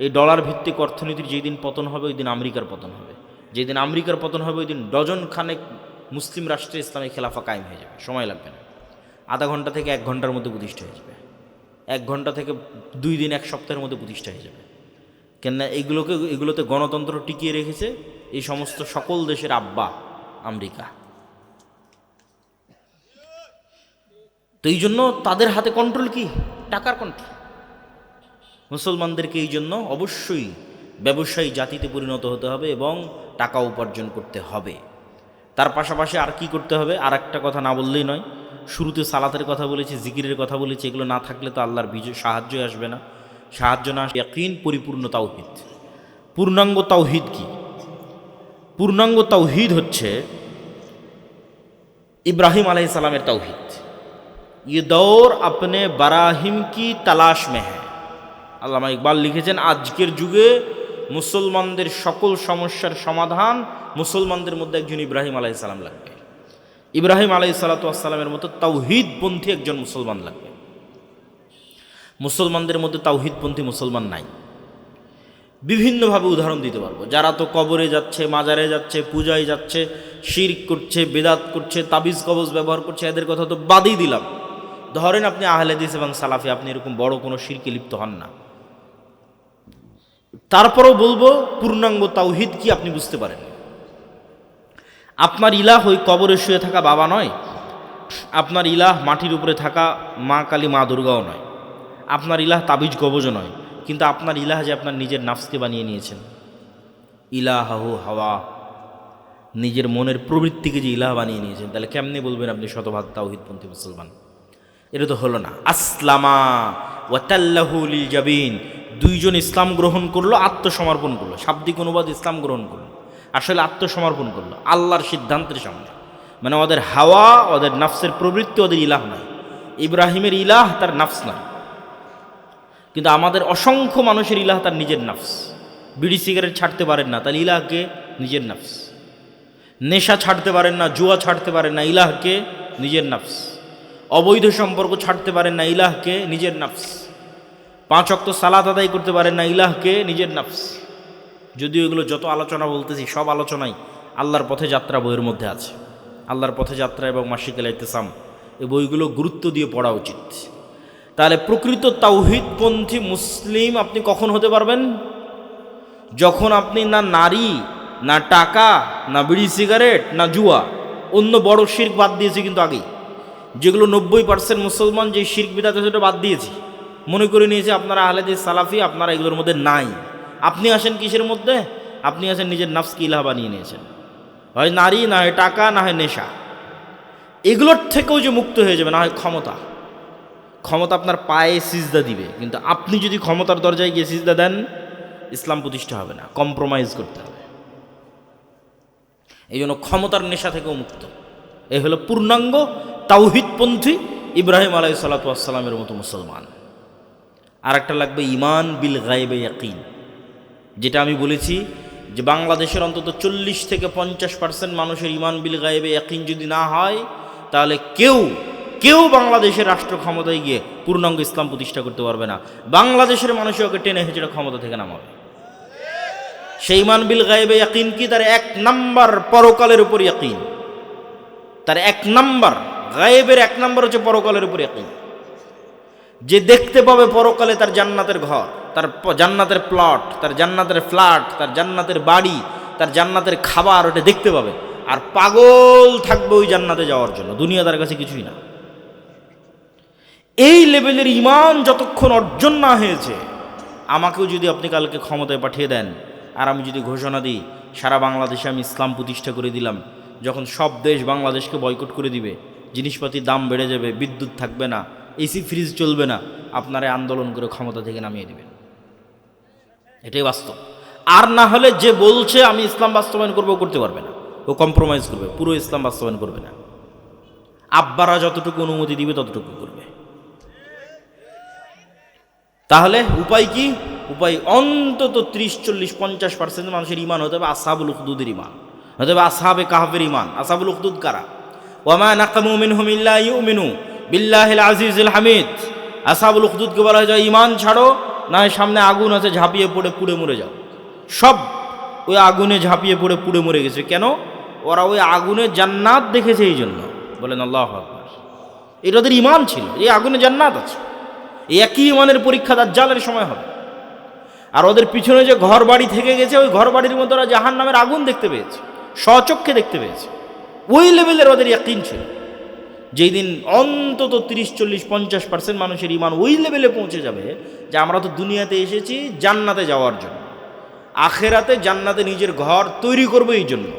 এই ডলার ভিত্তিক অর্থনীতির যেই দিন পতন হবে ওই দিন আমেরিকার পতন হবে, যেই দিন আমেরিকার পতন হবে ওই দিন ডজন খানেক মুসলিম রাষ্ট্রে ইসলামী খেলাফা কায়েম হয়ে যাবে, সময় লাগবে না, আধা ঘন্টা থেকে 1 ঘন্টার মধ্যে প্রতিষ্ঠা হয়ে যাবে, 1 ঘন্টা থেকে 2 দিন 1 সপ্তাহের মধ্যে প্রতিষ্ঠা হয়ে যাবে। কেননা এগুলোতে গণতন্ত্র টিকিয়ে রেখেছে এই সমস্ত সকল দেশের আব্বা আমেরিকা। তো এই জন্য তাদের হাতে কন্ট্রোল কি? টাকার কন্ট্রোল। মুসলমানদেরকে এই জন্য অবশ্যই ব্যবসায়ী জাতিতে পরিণত হতে হবে এবং টাকা উপার্জন করতে হবে। তার পাশাপাশি আর কি করতে হবে? আর একটা কথা না বললেই নয়, শুরুতে সালাতের কথা বলেছি, জিকিরের কথা বলেছি, এগুলো না থাকলে তো আল্লাহর সাহায্যই আসবে না। সাহায্য না, ইয়াকিন, পরিপূর্ণ তাওহীদ। পূর্ণাঙ্গ তাওহীদ কি? পূর্ণাঙ্গ তাওহীদ হচ্ছে ইব্রাহিম আলাইহিস সালামের তাওহীদ। ये दौर अपने बराहिम की तलाश में है। আল্লামা ইকবাল লিখেছেন, আজকের যুগে মুসলমানদের সকল সমস্যার সমাধান মুসলমানদের মধ্যে একজন ইব্রাহিম আলাইহিস সালাম লাগবে। ইব্রাহিম আলাইহিস সালামের মতো তাওহীদপন্থী একজন মুসলমান লাগবে। মুসলমানদের মধ্যে তাওহীদপন্থী মুসলমান নাই। বিভিন্নভাবে উদাহরণ দিতে পারবো। যারা তো কবরে যাচ্ছে, মাজারে যাচ্ছে, পূজায় যাচ্ছে, শিরক করছে, বেদাত করছে, তাবিজ কবজ ব্যবহার করছে, এদের কথা তো বাদই দিলাম। ধরেন আপনি আহলে হাদিস এবং সালাফি, আপনি এরকম বড় কোনো শিরকে লিপ্ত হন না, তারপরও বলবো পূর্ণাঙ্গ তাওহীদ কি আপনি বুঝতে পারেন। আপনার ইলাহ ওই কবরে শুয়ে থাকা বাবা নয়, আপনার ইলাহ মাটির উপরে থাকা মা কালী, মা দুর্গাও নয়, আপনার ইলাহ তাবিজ কবজও নয়, কিন্তু আপনার ইলাহ যে আপনার নিজের নাফসকে বানিয়ে নিয়েছেন। ইলাহু হাওয়া, নিজের মনের প্রবৃত্তিকে যে ইলাহ বানিয়ে নিয়েছেন, তাহলে কেমনে বলবেন আপনি শতভাগ তাওহীদপন্থী মুসলমান? এটা তো হলো না। আসলামা ওয়া তাল্লাহু লিল জাবিন, দুইজন ইসলাম গ্রহণ করলো, আত্মসমর্পণ করলো। শাব্দিক অনুবাদ ইসলাম গ্রহণ করলো, আসলে আত্মসমর্পণ করলো আল্লাহর সিদ্ধান্তের সামনে। মানে ওদের হাওয়া, ওদের নাফসের প্রবৃত্তি ওদের ইলাহ নয়। ইব্রাহিমের ইলাহ তার নাফস নয়, কিন্তু আমাদের অসংখ্য মানুষের ইলাহ তার নিজের নাফস। বিড়ি সিগারেট ছাড়তে পারেন না, তাহলে ইলাহকে? নিজের নাফস। নেশা ছাড়তে পারেন না, জুয়া ছাড়তে পারেন না, ইলাহকে? নিজের নাফস। অবৈধ সম্পর্ক ছাড়তে পারেন না, ইলাহকে? নিজের নাফস। 5 ওয়াক্ত সালাত আদায় করতে পারেন না, ইলাহকে? নিজের নাফস। যদিও এগুলো যত আলোচনা বলতেছি সব আলোচনাই আল্লাহর পথে যাত্রা বইয়ের মধ্যে আছে। আল্লাহর পথে যাত্রা এবং মাসিকাল ইতিসাম, এই বইগুলো গুরুত্ব দিয়ে পড়া উচিত। তাহলে প্রকৃত তাওহীদপন্থী মুসলিম আপনি কখন হতে পারবেন? যখন আপনি না নারী, না টাকা, না বিড়ি সিগারেট, না জুয়া, অন্য বড় শিরক বাদ দিয়েছি কিন্তু আগেই, যেগুলো 90% মুসলমান যে শিরক বিদআত সেটা বাদ দিয়েছি, মনে করে নিয়েছে আপনারা আহলে হাদিস সালাফি, আপনারা এগুলোর মধ্যে নাই। আপনি আসেন কিসের মধ্যে? আপনি আসেন নিজের নাফসকে ইলাহ বানিয়ে নিয়েছেন, হয় নারী, না হয় টাকা, না হয় নেশা। এগুলোর থেকেও যে মুক্ত হয়ে যাবে, না হয় ক্ষমতা। ক্ষমতা আপনার পায়ে সিজদা দিবে, কিন্তু আপনি যদি ক্ষমতার দরজায় গিয়ে সিজদা দেন, ইসলাম প্রতিষ্ঠা হবে না, কম্প্রোমাইজ করতে হবে। এই জন্য ক্ষমতার নেশা থেকেও মুক্ত। এই হলো পূর্ণাঙ্গ তাওহীদপন্থী ইব্রাহিম আলাইহিস সালাতু ওয়াস সালামের মতো মুসলমান। আর একটা লাগবে ঈমান বিল গায়বে ইয়াকিন, যেটা আমি বলেছি যে বাংলাদেশের অন্তত 40 থেকে 50% মানুষের ঈমান বিল গায়বে ইয়াকিন যদি না হয়, তাহলে কেউ বাংলাদেশের রাষ্ট্র ক্ষমতায় গিয়ে পূর্ণাঙ্গ ইসলাম প্রতিষ্ঠা করতে পারবে না। বাংলাদেশের মানুষ ওকে টেনে হেঁচড়ে ক্ষমতা থেকে নামাবে। সেই ঈমান বিল গায়বে ইয়াকিন কি? তার 1 নাম্বার পরকালের উপর ইয়াকিন। তার 1 নাম্বার গায়েবের 1 নাম্বার হচ্ছে পরকালের উপর ইয়াকিন। যে দেখতে পাবে পরকালে তার জান্নাতের ঘর, তার জান্নাতের প্লট, তার জান্নাতের ফ্ল্যাট, তার জান্নাতের বাড়ি, তার জান্নাতের খাবার, ওটা দেখতে পাবে। আর পাগল থাকবে ওই জান্নাতে যাওয়ার জন্য, দুনিয়া তার কাছে কিছুই না। এই লেভেলের ঈমান যতক্ষণ অর্জন না হয়েছে, আমাকেও যদি আপনি কালকে ক্ষমতায় পাঠিয়ে দেন আর আমি যদি ঘোষণা দিই সারা বাংলাদেশে আমি ইসলাম প্রতিষ্ঠা করে দিলাম, যখন সব দেশ বাংলাদেশকে বয়কট করে দিবে, জিনিসপাতির দাম বেড়ে যাবে, বিদ্যুৎ থাকবে না, এসি ফ্রিজ চলবে না, আপনারা আন্দোলন করে ক্ষমতা থেকে নামিয়ে দেবেন। এটাই বাস্তব। আর না হলে যে বলছে আমি ইসলাম বাস্তবায়ন করবো, করতে পারবে না, ও কম্প্রোমাইজ করবে, পুরো ইসলাম বাস্তবায়ন করবে না। আব্বারা যতটুকু অনুমতি দিবে ততটুকু করবে। তাহলে উপায় কি? উপায় অন্তত 30, 40, 50% মানুষের ঈমান হতে হবে আসহাবুল উখদুদের ঈমান। অথবা আসহাবে কাহফের ইমান, আসহাবুল উখদুদ কারা? ওয়ামা নাকামু মিনহুম ইল্লা ইউমিনু বিল্লাহিল আজিজিল হামিদ। আসহাবুল উখদুদকে বলা হয় ইমান ছাড়ো, না হয় সামনে আগুন আছে, ঝাঁপিয়ে পড়ে পুড়ে মরে যাও। সব ওই আগুনে ঝাঁপিয়ে পড়ে পুড়ে মরে গেছে। কেন? ওরা ওই আগুনে জান্নাত দেখেছে, এই জন্য। বলেন আল্লাহু আকবার। এটা ওদের ইমান ছিল, এই আগুনে জান্নাত আছে। এই একই ইমানের পরীক্ষা দাজ্জালের সময় হবে। আর ওদের পিছনে যে ঘর বাড়ি থেকে গেছে, ওই ঘর বাড়ির মধ্যে ওরা জাহান্নামের আগুন দেখতে পেয়েছে, স্বচক্ষে দেখতে পেয়েছে। ওই লেভেলের ওদের ইয়াকিন ছিল। যেই দিন অন্তত 30-40-50% মানুষের ইমান ওই লেভেলে পৌঁছে যাবে যে আমরা তো দুনিয়াতে এসেছি জান্নাতে যাওয়ার জন্য, আখেরাতে জান্নাতে নিজের ঘর তৈরি করবো এই জন্য।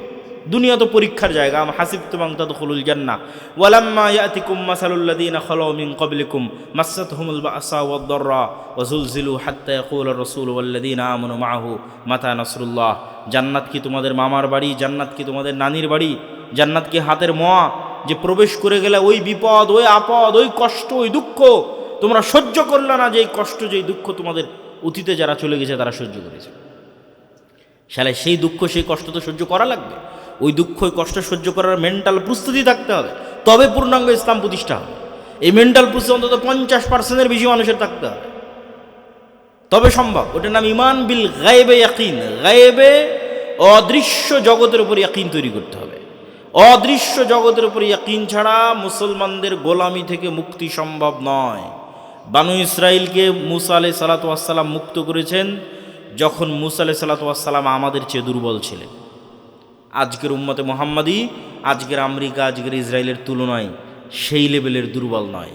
দুনিয়া তো পরীক্ষার জায়গা। হাসিবতুম আন তাদখুলুল জান্নাহ ওয়ালাম্মা ইয়াতিকুম মাসালুল্লাযীনা খালাউ মিন ক্বাবলিকুম মাসাতহুমুল বাসা ওয়াদ-দাররা ওয়া যুলজিলু হাত্তা ইয়াকুলার রাসূলু ওয়াল্লাযীনা আমানু মাআহু মাতা নাসরুল্লাহ। জান্নাত কি তোমাদের মামার বাড়ি? জান্নাত কি তোমাদের নানির বাড়ি? জান্নাত কি হাতের মোয়া যে প্রবেশ করে গেলে ওই বিপদ, ওই আপদ, ওই কষ্ট, ওই দুঃখ তোমরা সহ্য করলে না? যে কষ্ট, যেই দুঃখ তোমাদের অতীতে যারা চলে গেছে তারা সহ্য করেছে। শালা সেই দুঃখ, সেই কষ্ট তো সহ্য করা লাগবে। ওই দুঃখ, ওই কষ্ট সহ্য করার মেন্টাল প্রস্তুতি থাকতে হবে, তবে পূর্ণাঙ্গ ইসলাম প্রতিষ্ঠা হবে। এই মেন্টাল প্রস্তুতি অন্তত 50%-এর বেশি মানুষের থাকতে হবে, তবে সম্ভব। ওটার নাম ইমান বিল গায়েবে ইয়াকিন। গায়েবে অদৃশ্য জগতের উপর ইয়াকিন তৈরি করতে হবে। অদৃশ্য জগতের উপর ইয়াকিন ছাড়া মুসলমানদের গোলামি থেকে মুক্তি সম্ভব নয়। বানু ইসরাইলকে মুসা আলাইহিস সালাতু ওয়াস সালাম মুক্ত করেছেন যখন মুসা আলাইহিস সালাতু ওয়াস সালাম আমাদের চেয়ে দুর্বল ছিলেন। আজকের উম্মতে মুহাম্মাদি, আজকের আমেরিকা, আজকের ইসরায়েলের তুলনায় সেই লেভেলের দুর্বল নয়।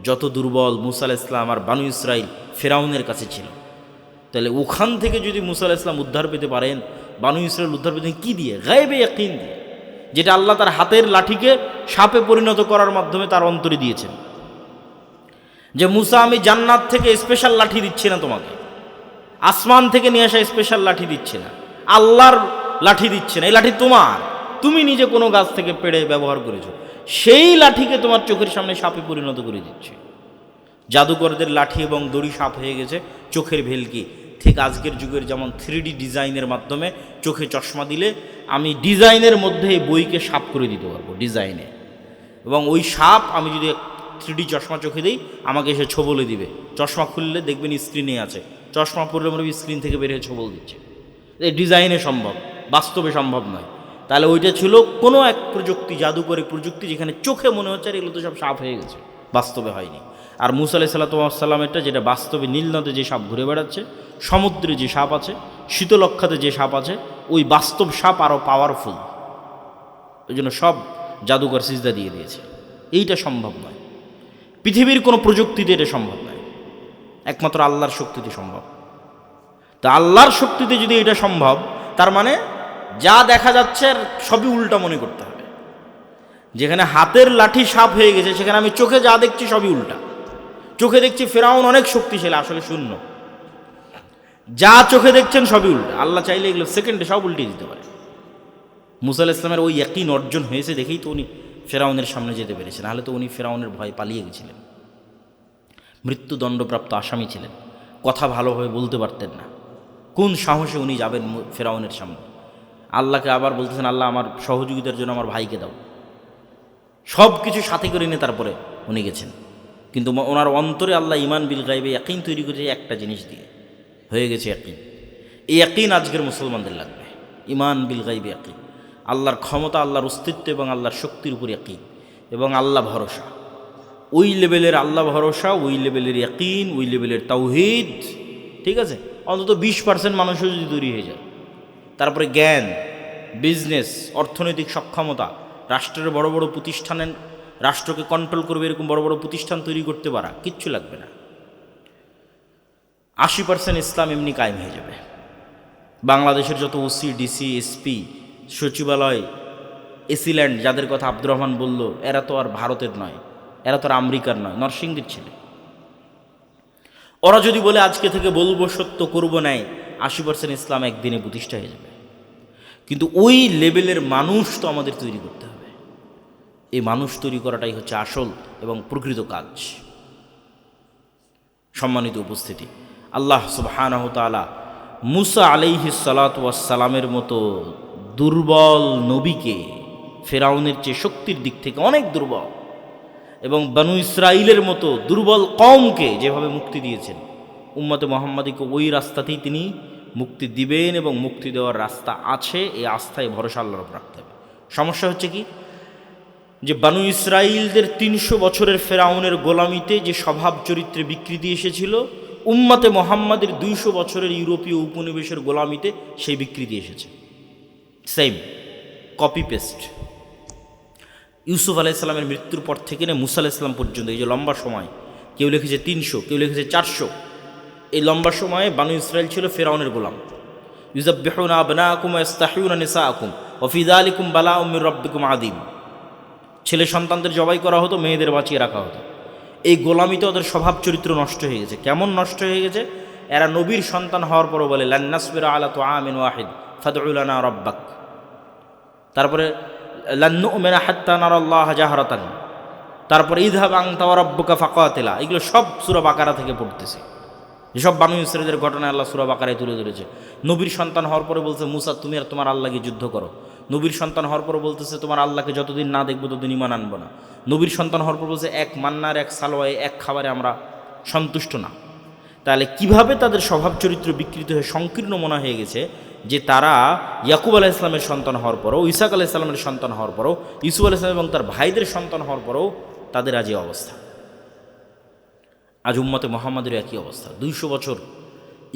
যত দুর্বল মুসা আলাইহিস সালাম আর বানু ইসরাইল ফেরাউনের কাছে ছিল। তাহলে ওখান থেকে যদি মুসা আলাইহিস সালাম উদ্ধার পেতে পারেন, বানু ইসরাইল উদ্ধার পেতেন কি দিয়ে? গায়েবে ইয়াকিন দিয়ে, যেটা আল্লাহ তার হাতের লাঠিকে সাপে পরিণত করার মাধ্যমে তার অন্তরে দিয়েছেন। যে মুসা, আমি জান্নাত থেকে স্পেশাল লাঠি দিচ্ছি না তোমাকে, আসমান থেকে নিয়ে আসা স্পেশাল লাঠি দিচ্ছে না, আল্লাহর লাঠি দিচ্ছে না। এই লাঠি তোমার, তুমি নিজে কোনো গাছ থেকে পেড়ে ব্যবহার করেছো, সেই লাঠিকে তোমার চোখের সামনে সাপে পরিণত করে দিচ্ছে। জাদুকরদের লাঠি এবং দড়ি সাপ হয়ে গেছে চোখের ভেলকি। ঠিক আজকের যুগের যেমন 3D ডিজাইনের মাধ্যমে চোখে চশমা দিলে আমি ডিজাইনের মধ্যে এই বইকে সাপ করে দিতে পারবো ডিজাইনে, এবং ওই সাপ আমি যদি 3D চশমা চোখে দিই আমাকে এসে ছোবলে দিবে। চশমা খুললে দেখবেন স্ক্রিনে আছে, চশমা পড়লে মনে হয় স্ক্রিন থেকে বেরিয়ে ছোবল দিচ্ছে। এই ডিজাইনে সম্ভব, বাস্তবে সম্ভব নয়। তাহলে ওইটা ছিল কোনো এক প্রযুক্তি, জাদুকরী প্রযুক্তি, যেখানে চোখে মনে হচ্ছে আর এগুলো তো সব সাপ হয়ে গেছে, বাস্তবে হয়নি। আর মুসা আলাইহিস সালাতু ওয়াস সালামেরটা, যেটা বাস্তবে নীল নদে যে সাপ ঘুরে বেড়াচ্ছে, সমুদ্রে যে সাপ আছে, শীতলক্ষাতে যে সাপ আছে, ওই বাস্তব সাপ আরও পাওয়ারফুল। ওই জন্য সব জাদুকর সিজদা দিয়ে দিয়েছে। এইটা সম্ভব নয়, পৃথিবীর কোনো প্রযুক্তিতে এটা সম্ভব নয়, একমাত্র আল্লাহর শক্তিতে সম্ভব। তা আল্লাহর শক্তিতে যদি এটা সম্ভব, তার মানে যা দেখা যাচ্ছে সবই উল্টা মনে করতে হবে। যেখানে হাতের লাঠি সাপ হয়ে গেছে, সেখানে আমি চোখে যা দেখছি সবই উল্টা। চোখে দেখছি ফেরাউন অনেক শক্তিশালী, আসলে শূন্য। যা চোখে দেখছেন সবই উল্টা। আল্লাহ চাইলে এগুলো সেকেন্ডে সব উল্টে দিতে পারে। মুসা আলাইহিস সালামের ওই ইয়াকিন অর্জন হয়েছে দেখেই তো উনি ফেরাউনের সামনে যেতে পেরেছেন, নাহলে তো উনি ফেরাউনের ভয়ে পালিয়ে গেছিলেন, মৃত্যুদণ্ডপ্রাপ্ত আসামি ছিলেন, কথা ভালোভাবে বলতে পারতেন না। কোন সাহসে উনি যাবেন ফেরাউনের সামনে? আল্লাহকে আবার বলতেছেন, আল্লাহ আমার সহযোগিতার জন্য আমার ভাইকে দাও। সব কিছু সাথে করে নিয়ে তারপরে উনি গেছেন। কিন্তু ওনার অন্তরে আল্লাহ ইমান বিল গায়বে ইয়াকিন তৈরি করেছে একটা জিনিস দিয়ে, হয়ে গেছে ইয়াকিন। এই ইয়াকিন আজকের মুসলমানদের লাগবে, ইমান বিল গায়বে ইয়াকিন। আল্লাহর ক্ষমতা, আল্লাহর অস্তিত্ব এবং আল্লাহর শক্তির উপর ইয়াকিন এবং আল্লাহ ভরসা। ওই লেভেলের আল্লাহ ভরসা, ওই লেভেলের ইয়াকিন, ওই লেভেলের তাওহীদ, ঠিক আছে? অন্তত 20% মানুষও যদি তৈরি হয়ে যায়, তারপরে জ্ঞান, বিজনেস, অর্থনৈতিক সক্ষমতা, রাষ্ট্রের বড় বড় প্রতিষ্ঠানের, রাষ্ট্রকে কন্ট্রোল করবে এরকম বড় বড় প্রতিষ্ঠান তৈরি করতে পারা, কিচ্ছু লাগবে না। 80% ইসলাম এমনি কায়েম হয়ে যাবে। বাংলাদেশের যত ওসি, ডিসি, এসপি, সচিবালয়, এসিল্যান্ড, যাদের কথা আব্দুর রহমান বলল, এরা তো আর ভারতের নয়, এরা তো আর আমেরিকার নয়, নরসিংদীর ছেলে। ওরা যদি বলে আজকে থেকে বলবো সত্য করবো নেয়, 80% ইসলাম একদিনে প্রতিষ্ঠা হয়ে যাবে। কিন্তু ওই লেভেলের মানুষ তো আমাদের তৈরি করতে হবে। এই মানুষ তৈরি করাটাই হচ্ছে আসল এবং প্রকৃত কাজ। সম্মানিত উপস্থিতি, আল্লাহ সুবহানাহু ওয়া তাআলা মুসা আলাইহিস সালাতু ওয়াস সালামের মতো দুর্বল নবীকে, ফেরাউনের চেয়ে শক্তির দিক থেকে অনেক দুর্বল, এবং বনু ইসরাইলের মতো দুর্বল কওমকে যেভাবে মুক্তি দিয়েছেন, উম্মতে মুহাম্মাদীকে ওই রাস্তাতেই তিনি মুক্তি দিবেন, এবং মুক্তি দেওয়ার রাস্তা আছে। এই আস্থায় ভরসা আল্লাহর উপর রাখতে হবে। সমস্যা হচ্ছে কি, যে বনু ইসরাইলদের 300 বছরের ফেরাউনের গোলামিতে যে স্বভাব চরিত্রে বিকৃতি এসেছিল, উম্মতে মুহাম্মাদের 200 বছরের ইউরোপীয় উপনিবেশের গোলামিতে সেই বিকৃতি এসেছে। Same copy paste. ইউসুফ আলাইহিসসালামের মৃত্যুর পর থেকে না মুসা আলাইহিসসালাম পর্যন্ত এই যে লম্বা সময়, কেউ লিখেছে 300, কেউ লিখেছে 400, এই লম্বা সময়ে বনু ইসরাইল ছিল ফেরাউনের গোলাম। ইউযাব্বিহুনা আবনাআকুম ওয়া ইস্তাহইউনা নিসাআকুম ওয়া ফি যালিকুম বালাউম মির রাব্বিকুম আযীম। ছেলে সন্তানদের জবাই করা হতো, মেয়েদের বাঁচিয়ে রাখা হতো। এই গোলামিতে ওদের স্বভাব চরিত্র নষ্ট হয়ে গেছে। কেমন নষ্ট হয়ে গেছে? এরা নবীর সন্তান হওয়ার পরও বলে লান নাসবিরা আলা তুআমিন ওয়াহিদ ফাদউ লানা রাব্বাক। তারপরে লান নু'মিনা হাত্তা নারাল্লাহা জাহরাতান। তারপরে ইযহাব আনতা ওয়া রাব্বুকা ফাকাতিলা। এগুলো সব সূরা বাকারা থেকে পড়তেছে। যেসব বনু ইসরাইলের ঘটনা আল্লাহ সূরা বাকারায় তুলে ধরেছে। নবীর সন্তান হওয়ার পরে বলছে মুসা তুমি আর তোমার আল্লাহকে যুদ্ধ করো। নবীর সন্তান হওয়ার পর বলতেছে তোমার আল্লাহকে যতদিন না দেখবো ততদিন ঈমান আনবো না। নবীর সন্তান হওয়ার পর বলছে এক মান্নার এক সালোয়ায় এক খাবারে আমরা সন্তুষ্ট না। তাহলে কিভাবে তাদের স্বভাব চরিত্র বিকৃত হয়ে সংকীর্ণ মনে হয়ে গেছে যে তারা ইয়াকুব আলাইহিস সালামের সন্তান হওয়ার পরও, ইসাক আলাইহিস সালামের সন্তান হওয়ার পরও, ইউসুফ আলাইহিস সালাম এবং তার ভাইদের সন্তান হওয়ার পরও তাদের আজ এই অবস্থা। আজ উম্মতে মুহাম্মাদের একই অবস্থা। 200 বছর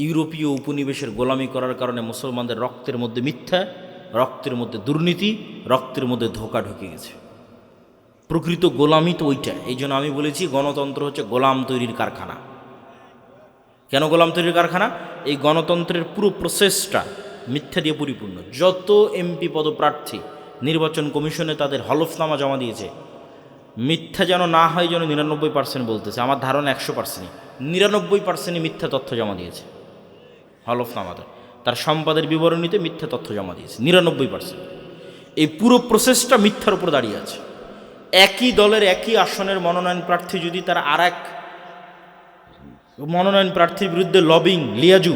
ইউরোপীয় উপনিবেশের গোলামি করার কারণে মুসলমানদের রক্তের মধ্যে মিথ্যা, রক্তের মধ্যে দুর্নীতি, রক্তের মধ্যে ধোঁকা ঢুকে গেছে। প্রকৃত গোলামি তো ওইটা। এই জন্য আমি বলেছি গণতন্ত্র হচ্ছে গোলাম তৈরির কারখানা। কেন গোলাম তৈরির কারখানা? এই গণতন্ত্রের পুরো প্রসেসটা মিথ্যা দিয়ে পরিপূর্ণ। যত এমপি পদপ্রার্থী নির্বাচন কমিশনে তাদের হলফনামা জমা দিয়েছে, মিথ্যা যেন না হয় যেন 99% বলতেছে, আমার ধারণা 100%ই 99%ই মিথ্যা তথ্য জমা দিয়েছে হলফনামাতে। তার সম্পদের বিবরণীতে মিথ্যা তথ্য জমা দিয়েছে 99%। এই পুরো প্রসেসটা মিথ্যার উপর দাঁড়িয়ে আছে। একই দলের একই আসনের মনোনয়ন প্রার্থী যদি তার আর এক মনোনয়ন প্রার্থীর বিরুদ্ধে লবিং, লিয়াজু,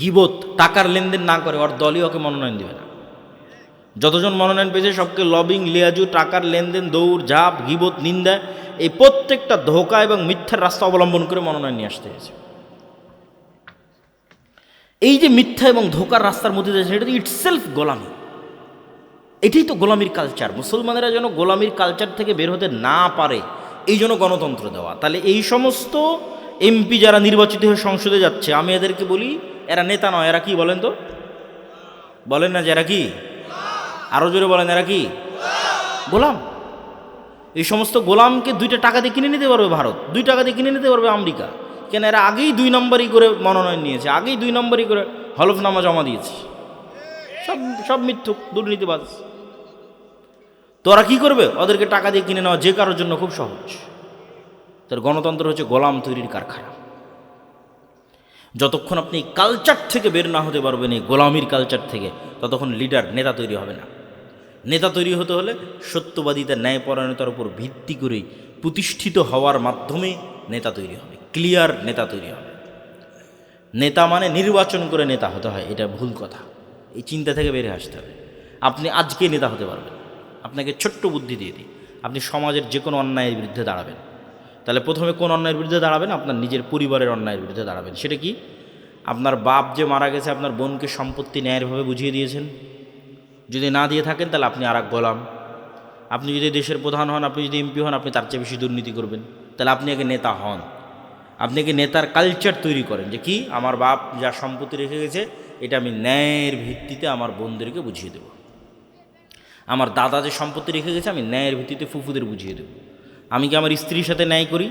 গিবত, টাকার লেনদেন না করে, ওর দলই ওকে মনোনয়ন দেবে না। যতজন মনোনয়ন পেয়েছে সবকে লবিং, লিয়াজু, টাকার লেনদেন, দৌড় ঝাঁপ, গিবত, নিন্দা, এই প্রত্যেকটা ধোঁকা এবং মিথ্যার রাস্তা অবলম্বন করে মনোনয়ন নিয়ে আসতে হয়েছে। এই যে মিথ্যা এবং ধোঁকার রাস্তার মধ্যে যাচ্ছে, এটা তো ইটসেলফ গোলামি। এটাই তো গোলামির কালচার। মুসলমানেরা যেন গোলামির কালচার থেকে বের হতে না পারে, এই জন্য গণতন্ত্র দেওয়া। তাহলে এই সমস্ত এমপি যারা নির্বাচিত হয়ে সংসদে যাচ্ছে, আমি এদেরকে বলি এরা নেতা নয়, এরা কি বলেন তো? বলেন না যে এরা কি? আরো জোরে বলেন, এরা কি? গোলাম। এই সমস্ত গোলামকে 2 টাকা দিয়ে কিনে নিতে পারবে ভারত, 2 টাকা দিয়ে কিনে নিতে পারবে আমেরিকা। কেন? এরা আগেই 2 নম্বরই করে মনোনয়ন নিয়েছে, আগেই 2 নম্বরই করে হলফনামা জমা দিয়েছে। সব মিথ্যুক, দুর্নীতিবাজ। তো ওরা কী করবে? ওদেরকে টাকা দিয়ে কিনে নেওয়া যে কারোর জন্য খুব সহজ। তার গণতন্ত্র হচ্ছে গোলাম তৈরির কারখানা। যতক্ষণ আপনি কালচার থেকে বের না হতে পারবেন, এই গোলামির কালচার থেকে, ততক্ষণ লিডার, নেতা তৈরি হবে না। নেতা তৈরি হতে হলে সত্যবাদিতা, ন্যায়পরায়ণতার উপর ভিত্তি করে প্রতিষ্ঠিত হওয়ার মাধ্যমে নেতা তৈরি হবে, ক্লিয়ার নেতা তৈরি হবে। নেতা মানে নির্বাচন করে নেতা হতে হয়, এটা ভুল কথা। এই চিন্তা থেকে বেরিয়ে আসতে হবে। আপনি আজকে নেতা হতে পারবেন। আপনাকে ছোট্ট বুদ্ধি দিয়ে দিই, আপনি সমাজের যে কোনো অন্যায়ের বিরুদ্ধে দাঁড়াবেন। তাহলে প্রথমে কোন অন্যায়ের বিরুদ্ধে দাঁড়াবেন? আপনার নিজের পরিবারের অন্যায়ের বিরুদ্ধে দাঁড়াবেন। সেটা কি? আপনার বাপ যে মারা গেছে, আপনার বোনকে সম্পত্তি ন্যায়ভাবে বুঝিয়ে দিয়েছেন? যদি না দিয়ে থাকেন তাহলে আপনি আর এক গোলাম। আপনি যদি দেশের প্রধান হন, আপনি যদি এমপি হন, আপনি তার চেয়ে বেশি দুর্নীতি করবেন, তাহলে আপনি আগে নেতা হন। আপনি আগে নেতার কালচার তৈরি করেন, যে কি আমার বাপ যা সম্পত্তি রেখে গেছে এটা আমি ন্যায়ের ভিত্তিতে আমার বোনদেরকে বুঝিয়ে দেব। আমার দাদা যে সম্পত্তি রেখে গেছে আমি ন্যায়ের ভিত্তিতে ফুফুদের বুঝিয়ে দেব। আমি কি আমার স্ত্রীর সাথে ন্যায় করি?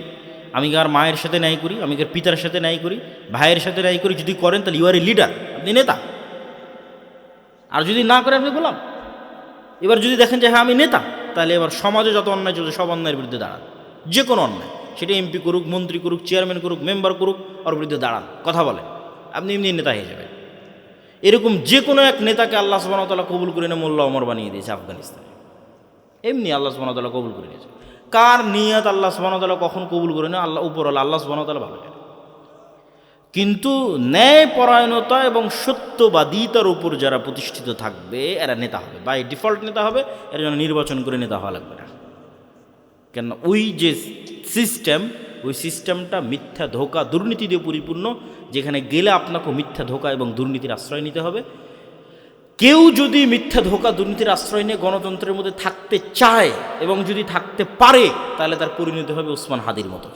আমি কি আমার মায়ের সাথে ন্যায় করি? আমি কি পিতার সাথে ন্যায় করি? ভাইয়ের সাথে ন্যায় করি? যদি করেন তাহলে ইউ আর এ লিডার, আপনি নেতা। আর যদি না করেন আপনি গোলাম। এবার যদি দেখেন যে হ্যাঁ আমি নেতা, তাহলে এবার সমাজে যত অন্যায় চলছে সব অন্যায়ের বিরুদ্ধে দাঁড়ান। যে কোনো অন্যায়, সেটা এমপি করুক, মন্ত্রী করুক, চেয়ারম্যান করুক, মেম্বার করুক, ওর বিরুদ্ধে দাঁড়ান, কথা বলেন, আপনি এমনি নেতা হয়ে যাবেন। এরকম যে কোনো এক নেতাকে আল্লাহ সুবহানাহু ওয়া তাআলা কবুল করে নিয়ে মোল্লা ওমর বানিয়ে দিয়েছে আফগানিস্তানে। এমনি আল্লাহ সুবহানাহু ওয়া তাআলা কবুল করে নিয়েছে। কার নিয়ত আল্লাহ সুবহানাহু ওয়া তাআলা কখন কবুল করে না? আল্লাহ উপরওয়ালা আল্লাহ সুবহানাহু ওয়া তাআলা ভালো জানে। কিন্তু ন্যায়পরায়ণতা এবং সত্যবাদিতার উপর যারা প্রতিষ্ঠিত থাকবে এরা নেতা হবে, বাই ডিফল্ট নেতা হবে, এর জন্য নির্বাচন করে নেতা হওয়া লাগবে না। কেন ওই যে সিস্টেম, ওই সিস্টেমটা মিথ্যা ধোঁকা দুর্নীতি দিয়ে পরিপূর্ণ, যেখানে গেলে আপনাকে মিথ্যা ধোঁকা এবং দুর্নীতির আশ্রয় নিতে হবে। কেউ যদি মিথ্যা ধোঁকা দুর্নীতির আশ্রয় নিয়ে গণতন্ত্রের মধ্যে থাকতে চায় এবং যদি থাকতে পারে, তাহলে তার পরিণতি হবে ওসমান হাদির মতো।